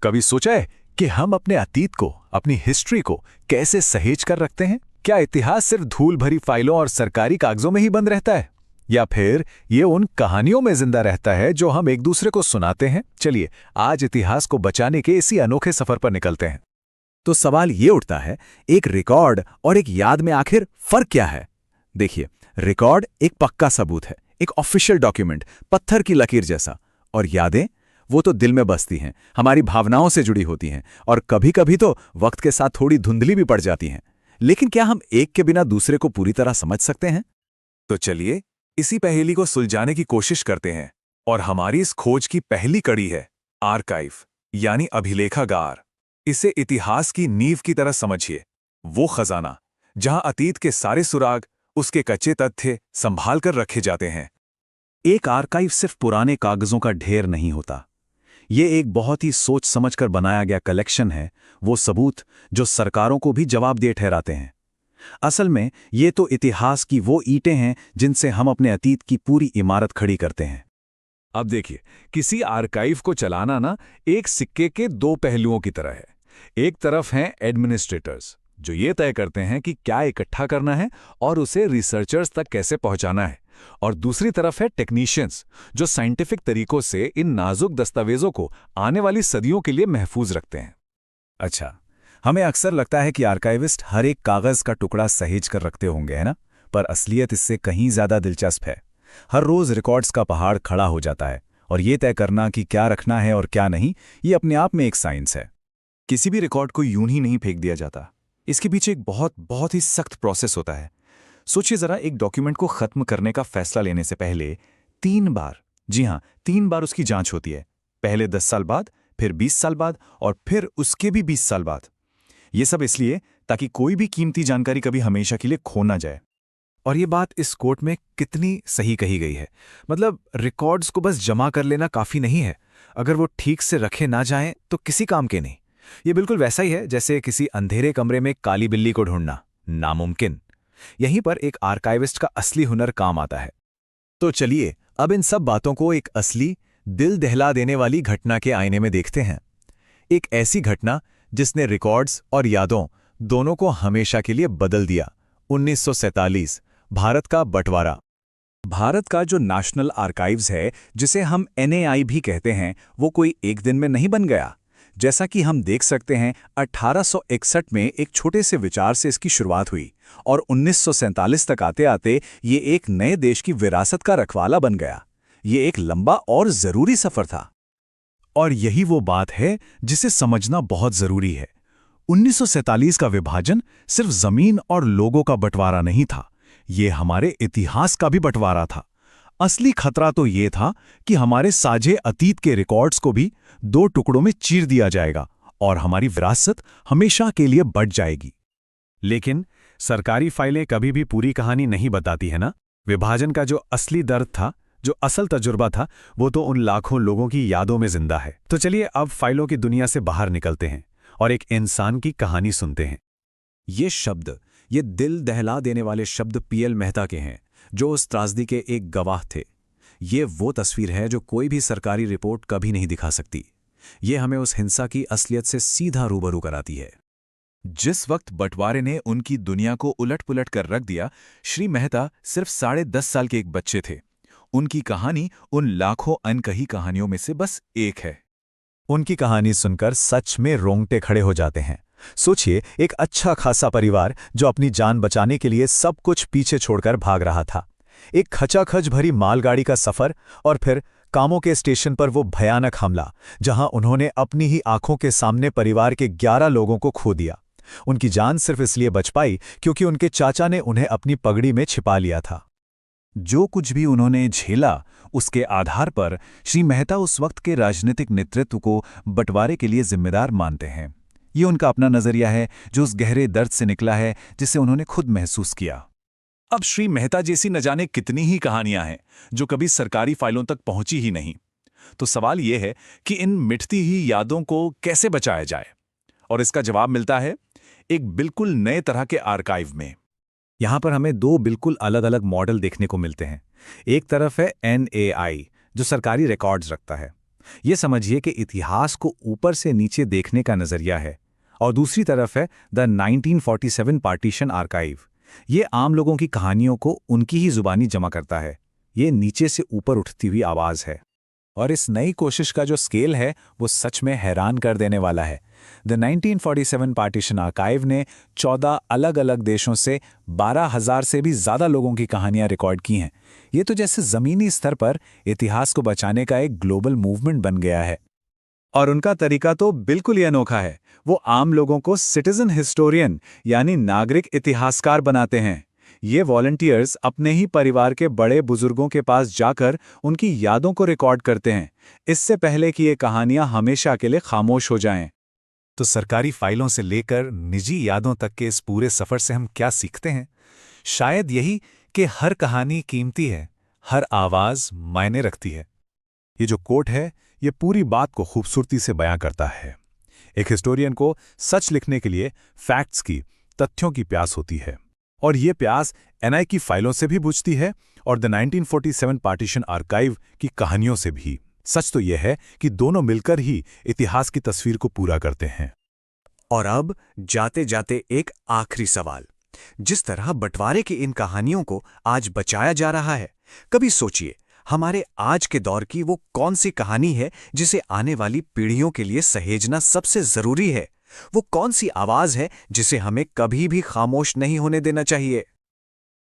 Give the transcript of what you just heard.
कभी सोचा है कि हम अपने अतीत को, अपनी हिस्ट्री को कैसे सहेज कर रखते हैं? क्या इतिहास सिर्फ धूल भरी फाइलों और सरकारी कागजों में ही बंद रहता है, या फिर ये उन कहानियों में जिंदा रहता है जो हम एक दूसरे को सुनाते हैं? चलिए आज इतिहास को बचाने के इसी अनोखे सफर पर निकलते हैं। तो सवाल ये उठता है, एक रिकॉर्ड और एक याद में आखिर फर्क क्या है? देखिए, रिकॉर्ड एक पक्का सबूत है, एक ऑफिशियल डॉक्यूमेंट, पत्थर की लकीर जैसा। और यादें, वो तो दिल में बसती हैं, हमारी भावनाओं से जुड़ी होती हैं, और कभी कभी तो वक्त के साथ थोड़ी धुंधली भी पड़ जाती हैं। लेकिन क्या हम एक के बिना दूसरे को पूरी तरह समझ सकते हैं? तो चलिए इसी पहेली को सुलझाने की कोशिश करते हैं। और हमारी इस खोज की पहली कड़ी है आर्काइव, यानी अभिलेखागार। इसे इतिहास की नींव की तरह समझिए, वो खजाना जहां अतीत के सारे सुराग, उसके कच्चे तथ्य संभाल कर रखे जाते हैं। एक आर्काइव सिर्फ पुराने कागजों का ढेर नहीं होता। ये एक बहुत ही सोच समझकर बनाया गया कलेक्शन है, वो सबूत जो सरकारों को भी जवाबदेह ठहराते हैं। असल में ये तो इतिहास की वो ईंटें हैं जिनसे हम अपने अतीत की पूरी इमारत खड़ी करते हैं। अब देखिए, किसी आर्काइव को चलाना ना एक सिक्के के दो पहलुओं की तरह है। एक तरफ हैं एडमिनिस्ट्रेटर्स, जो ये तय करते हैं कि क्या इकट्ठा करना है और उसे रिसर्चर्स तक कैसे पहुंचाना है। और दूसरी तरफ है टेक्नीशियंस, जो साइंटिफिक तरीकों से इन नाजुक दस्तावेजों को आने वाली सदियों के लिए महफूज रखते हैं। अच्छा, हमें अक्सर लगता है कि आर्काइविस्ट हर एक कागज का टुकड़ा सहेज कर रखते होंगे, है ना? पर असलियत इससे कहीं ज्यादा दिलचस्प है। हर रोज रिकॉर्ड्स का पहाड़ खड़ा हो जाता है, और ये तय करना कि क्या रखना है और क्या नहीं, ये अपने आप में एक साइंस है। किसी भी रिकॉर्ड को यूं ही नहीं फेंक दिया जाता। इसके पीछे एक बहुत ही सख्त प्रोसेस होता है। सोचिए जरा, एक डॉक्यूमेंट को खत्म करने का फैसला लेने से पहले 3 बार, जी हां, 3 बार उसकी जांच होती है। पहले 10 साल बाद, फिर 20 साल बाद, और फिर उसके भी 20 साल बाद। ये सब इसलिए ताकि कोई भी कीमती जानकारी कभी हमेशा के लिए खो ना जाए। और ये बात इस कोर्ट में कितनी सही कही गई है। मतलब रिकॉर्ड्स को बस जमा कर लेना काफी नहीं है, अगर वो ठीक से रखे ना जाएं तो किसी काम के नहीं। ये बिल्कुल वैसा ही है जैसे किसी अंधेरे कमरे में काली बिल्ली को ढूंढना, नामुमकिन। यहीं पर एक आर्काइविस्ट का असली हुनर काम आता है। तो चलिए अब इन सब बातों को एक असली, दिल दहला देने वाली घटना के आईने में देखते हैं। एक ऐसी घटना जिसने रिकॉर्ड्स और यादों दोनों को हमेशा के लिए बदल दिया। 1947, भारत का बंटवारा। भारत का जो नेशनल आर्काइव्स है, जिसे हम एनएआई भी कहते हैं, वो कोई एक दिन में नहीं बन गया। जैसा कि हम देख सकते हैं, 1861 में एक छोटे से विचार से इसकी शुरुआत हुई, और 1947 तक आते आते ये एक नए देश की विरासत का रखवाला बन गया। ये एक लंबा और जरूरी सफर था। और यही वो बात है जिसे समझना बहुत जरूरी है। 1947 का विभाजन सिर्फ जमीन और लोगों का बंटवारा नहीं था, ये हमारे इतिहास का भी बंटवारा था। असली खतरा तो ये था कि हमारे साझे अतीत के रिकॉर्ड्स को भी 2 टुकड़ों में चीर दिया जाएगा, और हमारी विरासत हमेशा के लिए बट जाएगी। लेकिन सरकारी फाइलें कभी भी पूरी कहानी नहीं बताती है ना। विभाजन का जो असली दर्द था, जो असल तजुर्बा था, वो तो उन लाखों लोगों की यादों में जिंदा है। तो चलिए अब फाइलों की दुनिया से बाहर निकलते हैं और एक इंसान की कहानी सुनते हैं। ये शब्द, ये दिल दहला देने वाले शब्द पीएल मेहता के हैं, जो उस त्रासदी के एक गवाह थे। ये वो तस्वीर है जो कोई भी सरकारी रिपोर्ट कभी नहीं दिखा सकती। ये हमें उस हिंसा की असलियत से सीधा रूबरू कराती है। जिस वक्त बंटवारे ने उनकी दुनिया को उलट-पुलट कर रख दिया, श्री मेहता सिर्फ 10.5 साल के एक बच्चे थे। उनकी कहानी उन लाखों अनकही कहानियों में से बस एक है। उनकी कहानी सुनकर सच में रोंगटे खड़े हो जाते हैं। सोचिए, एक अच्छा खासा परिवार जो अपनी जान बचाने के लिए सब कुछ पीछे छोड़कर भाग रहा था। एक खचाखच भरी मालगाड़ी का सफर, और फिर कामों के स्टेशन पर वो भयानक हमला, जहां उन्होंने अपनी ही आंखों के सामने परिवार के 11 लोगों को खो दिया। उनकी जान सिर्फ इसलिए बच पाई क्योंकि उनके चाचा ने उन्हें अपनी पगड़ी में छिपा लिया था। जो कुछ भी उन्होंने झेला, उसके आधार पर श्री मेहता उस वक्त के राजनीतिक नेतृत्व को बंटवारे के लिए जिम्मेदार मानते हैं। ये उनका अपना नजरिया है, जो उस गहरे दर्द से निकला है जिसे उन्होंने खुद महसूस किया। अब श्री मेहता जैसी न जाने कितनी ही कहानियां हैं जो कभी सरकारी फाइलों तक पहुंची ही नहीं। तो सवाल यह है कि इन मिटती ही यादों को कैसे बचाया जाए, और इसका जवाब मिलता है एक बिल्कुल नए तरह के आर्काइव में। यहाँ पर हमें 2 बिल्कुल अलग अलग मॉडल देखने को मिलते हैं। एक तरफ है एनएआई, जो सरकारी रिकॉर्ड्स रखता है, ये समझिए कि इतिहास को ऊपर से नीचे देखने का नजरिया है। और दूसरी तरफ है द 1947 पार्टीशन आर्काइव। ये आम लोगों की कहानियों को उनकी ही जुबानी जमा करता है। ये नीचे से ऊपर उठती हुई आवाज है। और इस नई कोशिश का जो स्केल है वो सच में हैरान कर देने वाला है। द 1947 पार्टीशन आर्काइव ने 14 अलग अलग देशों से 12,000 से भी ज़्यादा लोगों की कहानियां रिकॉर्ड की हैं। ये तो जैसे ज़मीनी स्तर पर इतिहास को बचाने का एक ग्लोबल मूवमेंट बन गया है। और उनका तरीका तो बिल्कुल ही अनोखा है। वो आम लोगों को सिटीजन हिस्टोरियन यानी नागरिक इतिहासकार बनाते हैं। ये वॉलंटियर्स अपने ही परिवार के बड़े बुजुर्गों के पास जाकर उनकी यादों को रिकॉर्ड करते हैं, इससे पहले कि ये कहानियां हमेशा के लिए खामोश हो जाएं। तो सरकारी फाइलों से लेकर निजी यादों तक के इस पूरे सफर से हम क्या सीखते हैं? शायद यही कि हर कहानी कीमती है, हर आवाज मायने रखती है। ये जो कोट है ये पूरी बात को खूबसूरती से बयां करता है। एक हिस्टोरियन को सच लिखने के लिए फैक्ट्स की, तथ्यों की प्यास होती है, और ये प्यास एनआई की फाइलों से भी बुझती है और द 1947 पार्टीशन आर्काइव की कहानियों से भी। सच तो यह है कि दोनों मिलकर ही इतिहास की तस्वीर को पूरा करते हैं। और अब जाते जाते एक आखिरी सवाल। जिस तरह बंटवारे की इन कहानियों को आज बचाया जा रहा है, कभी सोचिए हमारे आज के दौर की वो कौन सी कहानी है जिसे आने वाली पीढ़ियों के लिए सहेजना सबसे जरूरी है। वो कौन सी आवाज है जिसे हमें कभी भी खामोश नहीं होने देना चाहिए।